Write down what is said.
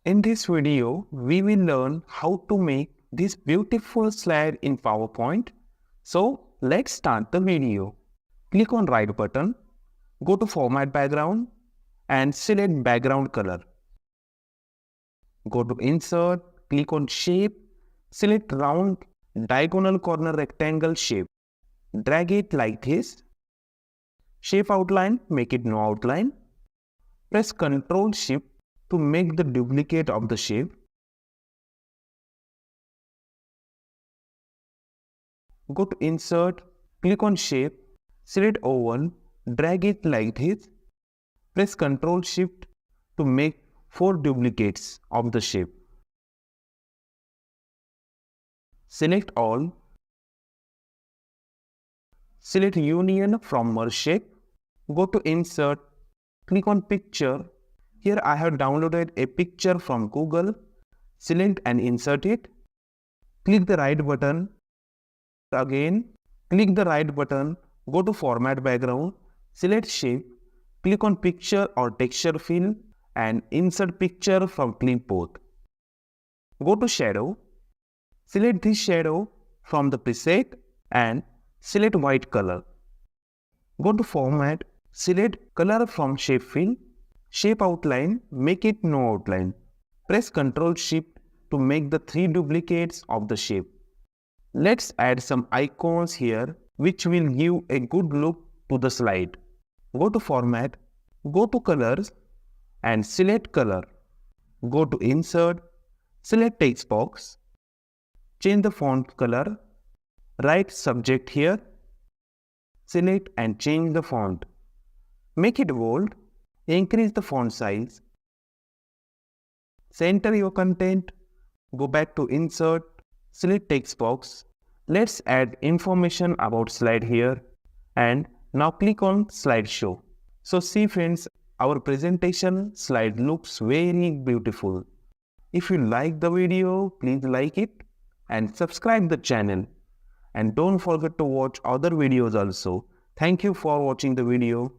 In this video, we will learn how to make this beautiful slide in PowerPoint. So let's start the video. Click on right button, go to Format Background and select background color. Go to Insert, click on Shape, select round diagonal corner rectangle shape. Drag it like this. Shape outline, make it no outline. Press Ctrl Shift to make the duplicate of the shape. Go to Insert, click on Shape, select oval, drag it like this. Press Ctrl Shift to make 4 duplicates of the shape. Select all. Select Union from Merge Shape. Go to Insert, click on Picture. Here I have downloaded a picture from Google. Select and insert it. Click the right button. Again, click the right button. Go to Format Background. Select Shape. Click on Picture or Texture Fill and insert picture from Clipboard. Go to Shadow. Select this shadow from the preset and select white color. Go to Format. Select Color from Shape Fill. Shape outline, make it no outline. Press Ctrl Shift to make the 3 duplicates of the shape. Let's add some icons here which will give a good look to the slide. Go to Format, go to Colors and select Color. Go to Insert, select Text Box. Change the font color. Write Subject here. Select and change the font. Make it bold. Increase the font size. Center your content. Go back to Insert. Select Text Box. Let's add information about slide here. And now click on Slideshow. So see friends, our presentation slide looks very beautiful. If you like the video, please like it and subscribe the channel. And don't forget to watch other videos also. Thank you for watching the video.